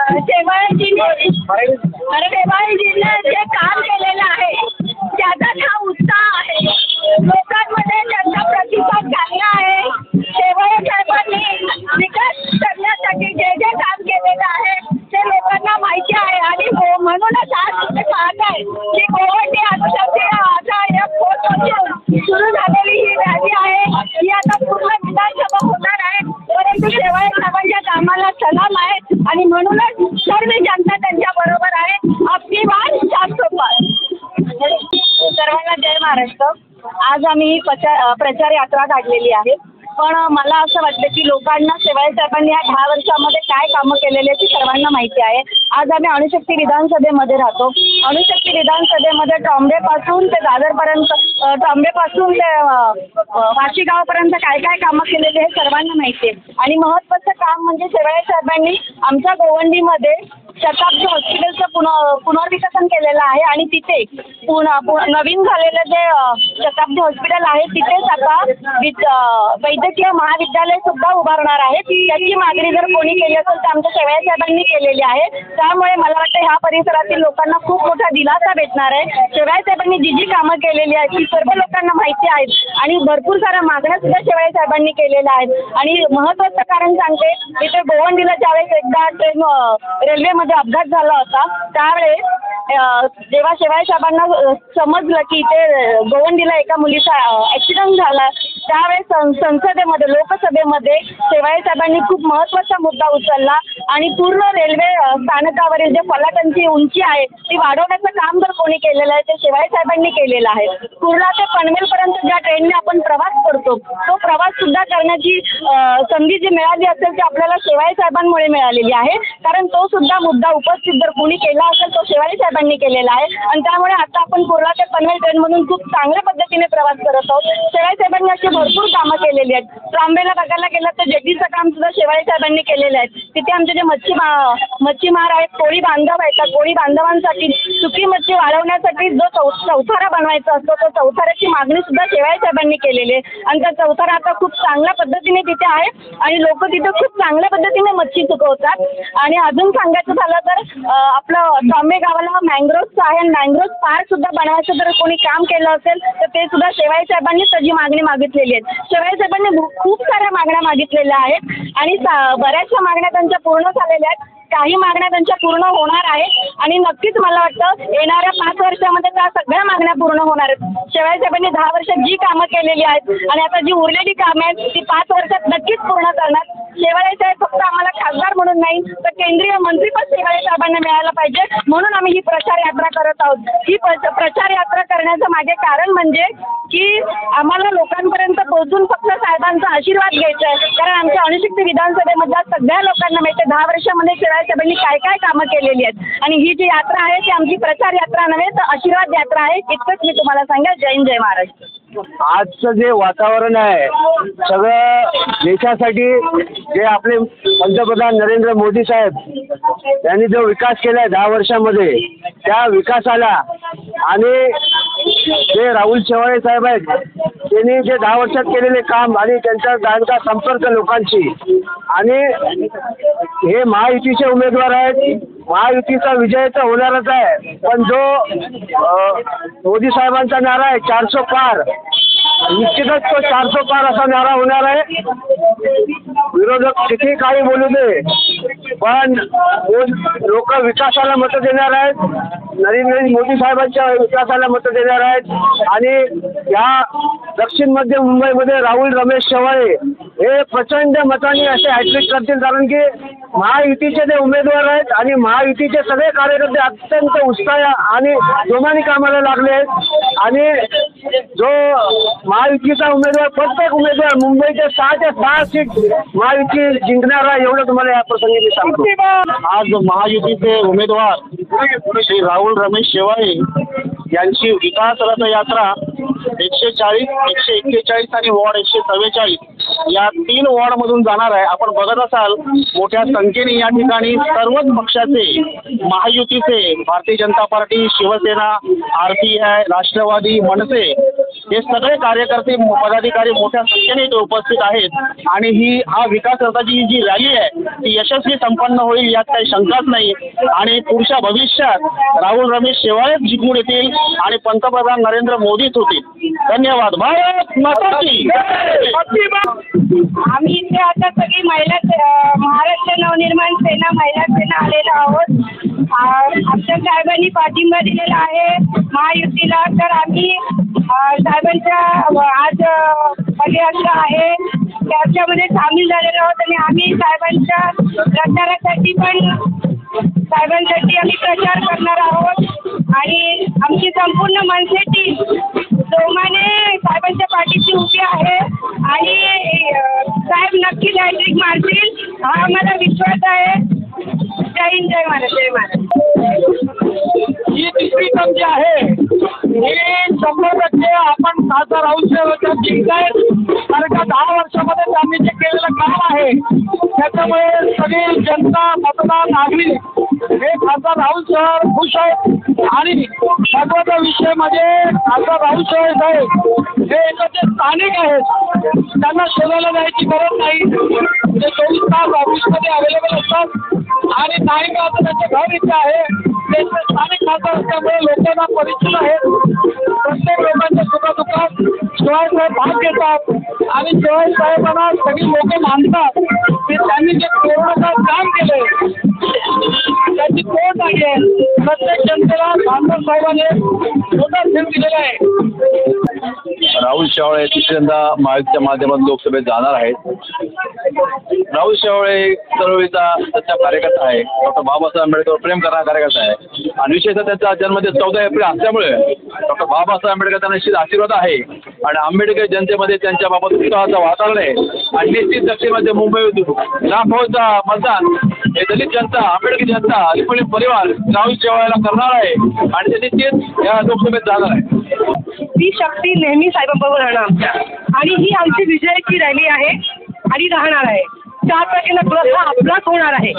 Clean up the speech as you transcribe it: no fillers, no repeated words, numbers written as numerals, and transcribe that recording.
शेवाळजीने जे काम केलेलं आहे त्याचा हा उत्साह आहे. लोकांमध्ये त्यांचा प्रतिसाद चांगला आहे. शेवाळे साहेबांनी विकास करण्यासाठी जे जे काम केलेलं आहे ते लोकांना माहिती आहे आणि म्हणूनच आज तुम्ही पाहताय की गोवंडी आता या पोस्टपासून सुरू झालेली ही रॅली आहे ही आता पूर्ण विधानसभा होणार आहे. परंतु शेवाळे साहेबांच्या कामाला सलाम आहे आणि म्हणूनच सर्व जनता त्यांच्या बरोबर आहे. आपली बात 700 पार. सर्वांना जय महाराष्ट्र. आज आम्ही प्रचार यात्रा काढलेली आहे. पण मला असं वाटतं की लोकांना शेवाळे साहेबांनी या 10 वर्षामध्ये काय कामं केलेली आहेत ती सर्वांना माहिती आहे. आज आम्ही अणुशक्ती विधानसभेमध्ये राहतो. अणुशक्ती विधानसभेमध्ये ट्रॉम्बेपासून ते दादरपर्यंत, ट्रॉम्बेपासून ते वाशी गावापर्यंत काय काय कामं केलेली आहे सर्वांना माहिती आहे. आणि महत्त्वाचं काम म्हणजे शेवाळे साहेबांनी आमच्या गोवंडीमध्ये शताब्दी हॉस्पिटलचं पुनर्विकसन केलेलं आहे आणि तिथे नवीन झालेलं जे शताब्दी हॉस्पिटल आहे तिथेच आता वैद्यकीय महाविद्यालय सुद्धा उभारणार आहे. याची मागणी जर कोणी केली असेल तर आमच्या शेवाळे साहेबांनी केलेली आहे. त्यामुळे मला वाटतं ह्या परिसरातील लोकांना खूप मोठा दिलासा भेटणार आहे. शेवाळे साहेबांनी जी कामं केलेली आहेत ती सर्व लोकांना माहिती आहेत आणि भरपूर साऱ्या मागण्या सुद्धा शेवाळे साहेबांनी केलेल्या आहेत. आणि महत्त्वाचं कारण सांगते, इथे गोवंडीला ज्यावेळेस एकदा ट्रेन रेल्वेमध्ये अपघात झाला होता त्यावेळेस जेव्हा शेवाळे साहेबांना समजलं की इथे गोवंडीला एका मुलीचा ॲक्सिडेंट झाला त्यावेळेस संसदेमध्ये लोकसभेमध्ये शेवाळे साहेबांनी खूप महत्त्वाचा मुद्दा उचलला आणि पूर्ण रेल्वे स्थानकावरील जे फलाटांची उंची आहे ती वाढवण्याचं काम जर कोणी केलेलं आहे ते शेवाळे साहेबांनी केलेलं आहे. कुर्ला ते पनवेलपर्यंत ज्या ट्रेनने आपण प्रवास करतो तो प्रवास सुद्धा करण्याची संधी जी मिळाली असेल ती आपल्याला शेवाळे साहेबांमुळे मिळालेली आहे. कारण तो सुद्धा मुद्दा उपस्थित जर कोणी केला असेल तो शेवाळे साहेबांनी केलेला आहे आणि त्यामुळे आता आपण कुर्ला ते पनवेल ट्रेनमधून खूप चांगल्या पद्धतीने प्रवास करत आहोत. शेवाळे साहेबांनी अशी भरपूर कामं केलेली आहेत. ट्रॉम्बेला बघायला गेलं तर जेटीचं काम सुद्धा शेवाळे साहेबांनी केलेलं आहे. तिथे आमचे जे मच्छीमार आहेत, कोळी बांधव आहेत, त्या कोळी बांधवांसाठी सुकी मच्छी वाढवण्यासाठी जो चौथारा बनवायचा असतो तो चौथाऱ्याची मागणी सुद्धा शेवाळे साहेबांनी केलेली आहे आणि त्या चौथारा आता खूप चांगल्या पद्धतीने तिथे आहे आणि लोक तिथे खूप चांगल्या पद्धतीने मच्छी सुकवतात. आणि अजून सांगायचं झालं तर आपलं ट्रॉम्बे गावाला मँग्रोव्हचं आहे आणि मँग्रोव्ह पार्क सुद्धा बनवायचं जर कोणी काम केलं असेल तर ते सुद्धा शेवाळे साहेबांनी त्याची मागणी मागितलेली आहे. शेवाळे साहेबांनी खूप साऱ्या मागण्या मागितलेल्या आहेत आणि बऱ्याचशा मागण्या त्यांच्या पूर्ण झालेल्या आहेत. काही मागण्या त्यांच्या पूर्ण होणार आहेत आणि नक्कीच मला वाटतं येणाऱ्या 5 वर्षामध्ये त्या सगळ्या मागण्या पूर्ण होणार आहेत. शेवाळे साहेबांनी 10 वर्षात जी कामं केलेली आहेत आणि आता जी उरलेली कामं आहेत ती 5 वर्षात नक्कीच पूर्ण करणार. शेवाळे साहेब फक्त आम्हाला खासदार म्हणून नाही तर केंद्रीय मंत्रीपद शेवाळे साहेबांना मिळायला पाहिजे म्हणून आम्ही ही प्रचार यात्रा करत आहोत. ही प्रचार यात्रा करण्याचं मागे कारण म्हणजे की आम्हाला लोकांपर्यंत पोहोचून फक्त साहेबांचा आशीर्वाद घ्यायचा आहे. कारण आमच्या अणुशक्ती विधानसभेमधल्या सगळ्या लोकांना माहिती आहे 10 वर्षामध्ये शेवाळे साहेबांनी काय काय कामं केलेली आहेत आणि ही जी यात्रा आहे ती आमची प्रचार यात्रा नव्हे तर आशीर्वाद यात्रा आहे. इतकंच मी तुम्हाला सांगेल. जय हिंद, जय महाराष्ट्र. आजचं जे वातावरण आहे सगळं देशासाठी जे आपले पंतप्रधान नरेंद्र मोदी साहेब यांनी जो विकास केला आहे 10 वर्षामध्ये त्या विकासाला आणि जे राहुल शेवाळे साहेब आहेत त्यांनी जे 10 वर्षात केलेले काम आणि त्यांचा जाणता संपर्क लोकांशी आणि हे महायुतीचे उमेदवार आहेत. महायुतीचा विजय तर होणारच आहे पण जो मोदी साहेबांचा नारा आहे 400 पार निश्चितच तो 400 पार असा नारा होणार आहे. विरोधक किती काही बोलू दे पण लोक विकासाला मतं देणार आहेत. नरेंद्र मोदी साहेबांच्या विकासाला मतं देणार आहेत आणि या दक्षिण मध्य मुंबईमध्ये राहुल रमेश शेवाळे हे प्रचंड मतांनी असे हॅट्रिक करतील कारण की महायुतीचे जे उमेदवार आहेत आणि महायुतीचे सगळे कार्यकर्ते अत्यंत उत्साह आणि जोमाने कामाला लागले आहेत आणि जो महायुतीचा उमेदवार प्रत्येक उमेदवार मुंबईचे 6 सीट महायुती जिंकणार आहे एवढं तुम्हाला या प्रसंगी मी सांगतो. आज महायुतीचे उमेदवार श्री राहुल रमेश शेवाळे यांची विकास रथयात्रा 140, 141 आणि वॉर्ड 144 या 3 वॉर्डमधून जाणार आहे. आपण बघत असाल मोठ्या संख्येने या ठिकाणी सर्वच पक्षाचे महायुतीचे भारतीय जनता पार्टी, शिवसेना, RPI, राष्ट्रवादी, मनसे हे सगळे कार्यकर्ते पदाधिकारी मोठ्या संख्येने इथे उपस्थित आहेत आणि हा विकास रथाची जी रॅली आहे ती यशस्वी संपन्न होईल यात काही शंकाच नाही आणि पुढच्या भविष्यात राहुल रमेश शेवाळेच जिंकून येतील आणि पंतप्रधान नरेंद्र मोदीच होतील. धन्यवाद. भारत माता की आम्ही इथे आता सगळी महिला महाराष्ट्र नवनिर्माण सेना महिला सेना आलेलो आहोत. आमच्या साहेबांनी पाठिंबा दिलेला आहे महायुतीला, तर आम्ही साहेबांच्या आज पदयात्रा आहे त्याच्यामध्ये सामील झालेलो आहोत आणि आम्ही साहेबांच्या प्रचारासाठी साहेबांसाठी आम्ही प्रचार करणार आहोत आणि आमची संपूर्ण मनसे टीम जोमाने साहेबांच्या पाठीशी उभी आहे आणि साहेब नक्की हॅट्रिक मारतील हा आम्हाला विश्वास आहे. जय हिंद, जय महाराज, जय महाराज. ही तिसरी टर्म जी आहे ही 100% आपण खासदार राहुल शेवाळे जिंकताय, कारण का 10 वर्षामध्ये त्यांनी जे केलेलं काम आहे त्याच्यामुळे सगळी जनता मतदार नागरिक हे खासदार राहुल शेवाळे खुश आहेत आणि महत्वाचा विषय म्हणजे खासदार राहुल शेवाळे साहेब हे एखादे स्थानिक आहेत, त्यांना शोधायला जायची गरज नाही, ते 24 तास ऑफिसमध्ये अवेलेबल असतात आणि नाही का आता त्यांचे घर इथे आहे, ते स्थानिक खासदार असल्यामुळे लोकांना परिचित आहेत. प्रत्येक लोकांच्या सुखदुःखात शेवाळे साहेब भाग घेतात आणि शेवाळे साहेबांना सगळी लोक मानतात की त्यांनी जे कोरोनाचं काम केलं त्याची तोड नाही आहे. प्रत्येक जनतेला खासदार साहेबांनी मोठा धीर दिलेला आहे. राहुल शेवाळे तिसऱ्यांदा महायुतीच्या माध्यमातून लोकसभेत जाणार आहेत. राहुल शेवाळे चळवळीचा सच्चा कार्यकर्ता आहे. डॉक्टर बाबासाहेब आंबेडकरवर प्रेम करणारा कार्यकर्ता आहे आणि विशेषतः त्यांचा जन्मदिन 14 एप्रिल असल्यामुळे डॉक्टर बाबासाहेब आंबेडकर त्यांना निश्चित आशीर्वाद आहे आणि आंबेडकर जनतेमध्ये त्यांच्याबाबत उत्साहाचं वातावरण आहे आणि निश्चित दक्षिणमध्ये मुंबईतून लाखोचा मतदान हे दलित जनता, आंबेडकर जनता, रिपब्लिक परिवार राहुल शेवाळेला करणार आहे आणि ते निश्चित या लोकसभेत जाणार आहे. ती शक्ती नेहमी साहेबांबरोबर राहणार आमच्या आणि ही आमची विजयाची रॅली आहे आणि राहणार आहे. 4 तारखेला प्रथा आपलाच होणार आहे.